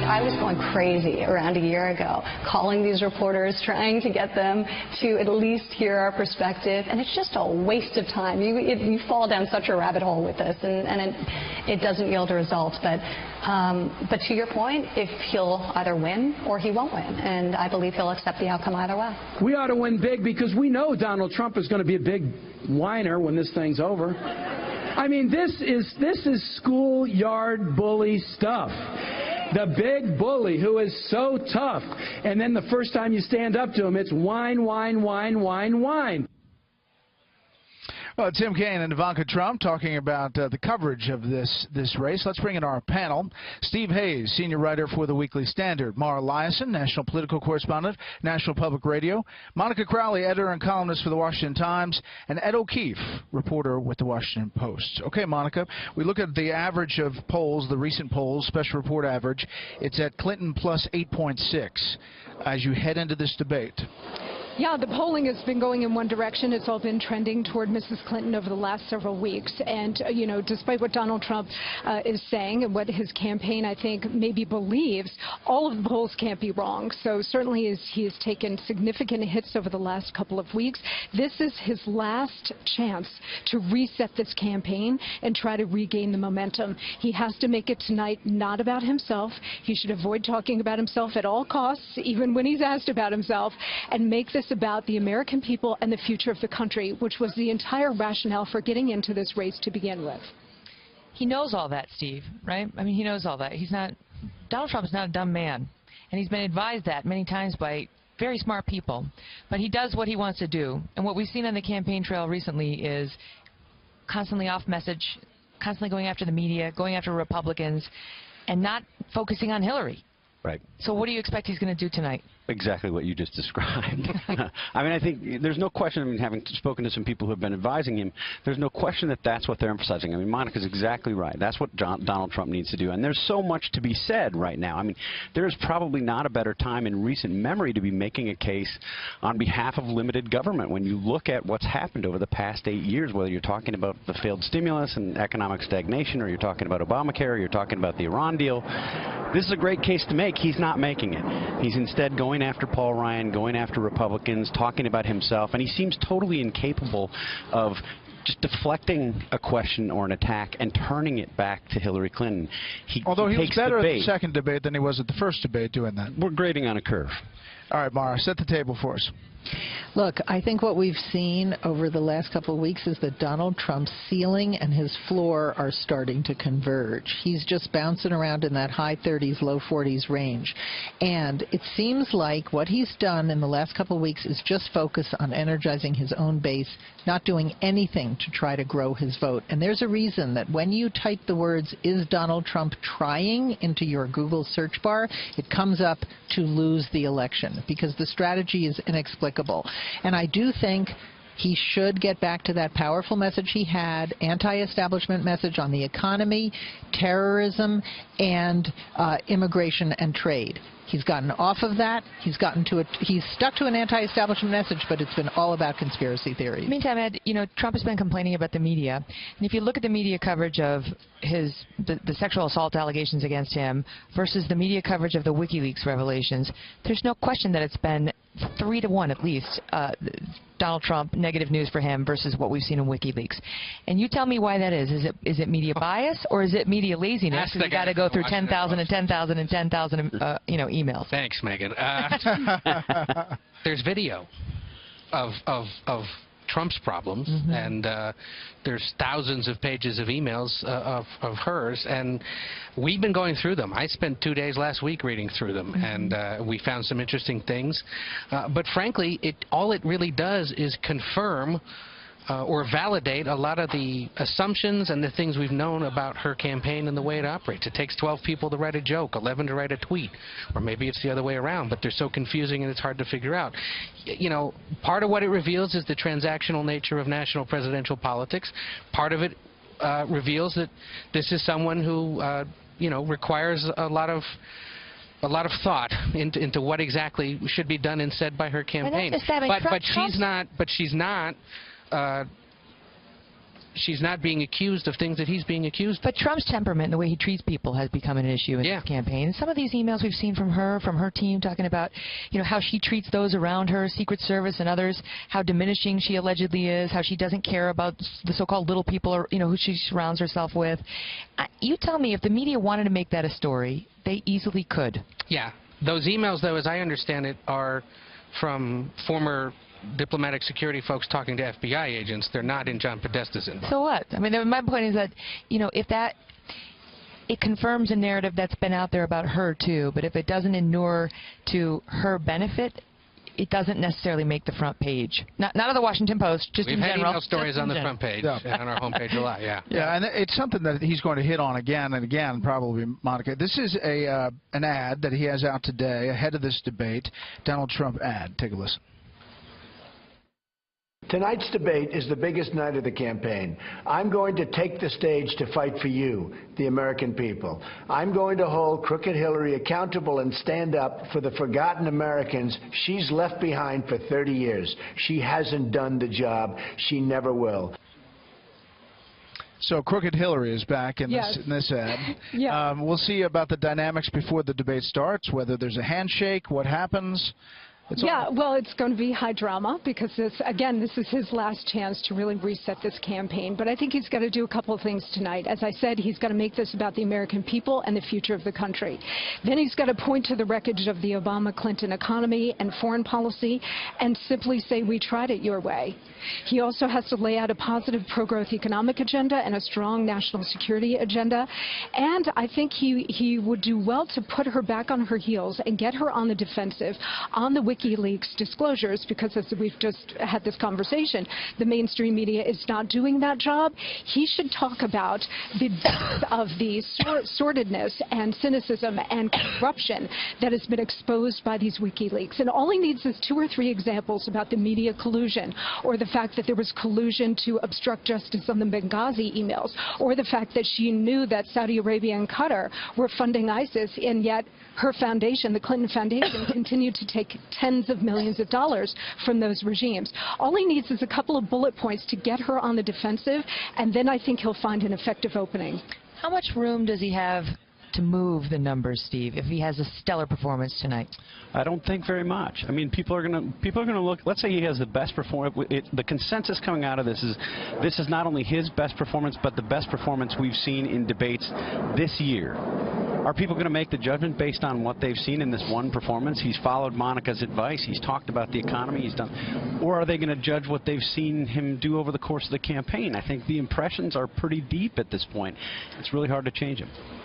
I was going crazy around a year ago, calling these reporters, trying to get them to at least hear our perspective, and it's just a waste of time. You fall down such a rabbit hole with this, and it doesn't yield a result. But to your point, if he'll either win or he won't win, and I believe he'll accept the outcome either way. We ought to win big because we know Donald Trump is going to be a big whiner when this thing's over. I mean, this is schoolyard bully stuff. The big bully who is so tough, and then the first time you stand up to him, it's whine, whine, whine, whine, whine. Well, Tim Kaine and Ivanka Trump talking about the coverage of this race. Let's bring in our panel. Steve Hayes, senior writer for the Weekly Standard. Mara Liasson, national political correspondent, National Public Radio. Monica Crowley, editor and columnist for the Washington Times. And Ed O'Keefe, reporter with the Washington Post. Okay, Monica, we look at the average of polls, the recent polls, special report average. It's at Clinton plus 8.6 as you head into this debate. Yeah, the polling has been going in one direction. It's all been trending toward Mrs. Clinton over the last several weeks. And, you know, despite what Donald Trump is saying and what his campaign, I think, maybe believes, all of the polls can't be wrong. So certainly he has taken significant hits over the last couple of weeks. This is his last chance to reset this campaign and try to regain the momentum. He has to make it tonight not about himself. He should avoid talking about himself at all costs, even when he's asked about himself, and make this about the American people and the future of the country, which was the entire rationale for getting into this race to begin with. He knows all that, Steve, right? I mean, he knows all that. Donald Trump is not a dumb man, and he's been advised that many times by very smart people. But he does what he wants to do, and what we've seen on the campaign trail recently is constantly off message, constantly going after the media, going after Republicans, and not focusing on Hillary. Right. So what do you expect he's going to do tonight? Exactly what you just described. I mean, I think there's no question, I mean, having spoken to some people who have been advising him, there's no question that that's what they're emphasizing. I mean, Monica's exactly right. That's what Donald Trump needs to do. And there's so much to be said right now. I mean, there's probably not a better time in recent memory to be making a case on behalf of limited government. When you look at what's happened over the past 8 years, whether you're talking about the failed stimulus and economic stagnation, or you're talking about Obamacare, or you're talking about the Iran deal, this is a great case to make. He's not making it. He's instead going after Paul Ryan, going after Republicans, talking about himself, and he seems totally incapable of just deflecting a question or an attack and turning it back to Hillary Clinton. Although he was better at the second debate than he was at the first debate doing that. We're grading on a curve. All right, Mara, set the table for us. Look, I think what we've seen over the last couple of weeks is that Donald Trump's ceiling and his floor are starting to converge. He's just bouncing around in that high 30s, low 40s range. And it seems like what he's done in the last couple of weeks is just focus on energizing his own base, not doing anything to try to grow his vote. And there's a reason that when you type the words, "Is Donald Trump trying?" into your Google search bar, it comes up to lose the election, because the strategy is inexplicable. And I do think he should get back to that powerful message he had, anti-establishment message on the economy, terrorism, and immigration and trade. He's gotten off of that. He's stuck to an anti-establishment message, but it's been all about conspiracy theories. Meantime, Ed, you know, Trump has been complaining about the media. And if you look at the media coverage of the sexual assault allegations against him versus the media coverage of the WikiLeaks revelations, there's no question that it's been 3 to 1 at least, Donald Trump, negative news for him versus what we've seen in WikiLeaks. And you tell me why that is. Is it media bias or is it media laziness? Because you got to go through 10,000 and 10,000 and 10,000 emails. Thanks, Megan. There's video of Trump's problems, and there's thousands of pages of emails of hers, and we've been going through them. I spent 2 days last week reading through them, and we found some interesting things. But frankly, all it really does is confirm or validate a lot of the assumptions and the things we've known about her campaign and the way it operates. It takes 12 people to write a joke, 11 to write a tweet, or maybe it's the other way around, but they're so confusing and it's hard to figure out. You know, part of what it reveals is the transactional nature of national presidential politics. Part of it reveals that this is someone who, you know, requires a lot of thought into what exactly should be done and said by her campaign. But she's not she's not being accused of things that he's being accused of. But Trump's temperament and the way he treats people has become an issue in his campaign. Some of these emails we've seen from her team, talking about, how she treats those around her, Secret Service and others, how diminishing she allegedly is, how she doesn't care about the so-called little people, or, who she surrounds herself with. You tell me, if the media wanted to make that a story, they easily could. Yeah. Those emails, though, as I understand it, are from former diplomatic security folks talking to FBI agents. They're not in John Podesta's inbox. So what? I mean, my point is that, if that, it confirms a narrative that's been out there about her, too, but if it doesn't inure to her benefit, it doesn't necessarily make the front page. Not of the Washington Post, just in general. We've had email stories on the front page and on our homepage a lot, yeah. Yeah, and it's something that he's going to hit on again and again, probably, Monica. This is an ad that he has out today ahead of this debate. Donald Trump ad. Take a listen. Tonight's debate is the biggest night of the campaign. I'm going to take the stage to fight for you, the American people. I'm going to hold Crooked Hillary accountable and stand up for the forgotten Americans she's left behind for 30 years. She hasn't done the job. She never will. So Crooked Hillary is back in this ad. Yeah. We'll see about the dynamics before the debate starts, whether there's a handshake, what happens. Well, it's going to be high drama because, this is his last chance to really reset this campaign. But I think he's got to do a couple of things tonight. As I said, he's got to make this about the American people and the future of the country. Then he's got to point to the wreckage of the Obama-Clinton economy and foreign policy and simply say, we tried it your way. He also has to lay out a positive pro-growth economic agenda and a strong national security agenda. And I think he would do well to put her back on her heels and get her on the defensive on the WikiLeaks disclosures, because as we've just had this conversation, the mainstream media is not doing that job. He should talk about the depth of the sordidness and cynicism and corruption that has been exposed by these WikiLeaks. And all he needs is 2 or 3 examples about the media collusion, or the fact that there was collusion to obstruct justice on the Benghazi emails, or the fact that she knew that Saudi Arabia and Qatar were funding ISIS, and yet her foundation, the Clinton Foundation, continued to take tens of millions of dollars from those regimes. All he needs is a couple of bullet points to get her on the defensive, and then I think he'll find an effective opening. How much room does he have to move the numbers, Steve, if he has a stellar performance tonight? I don't think very much. I mean, people are going to look. Let's say he has the best performance. The consensus coming out of this is not only his best performance, but the best performance we've seen in debates this year. Are people going to make the judgment based on what they've seen in this one performance? He's followed Monica's advice. He's talked about the economy. He's done. Or are they going to judge what they've seen him do over the course of the campaign? I think the impressions are pretty deep at this point. It's really hard to change him.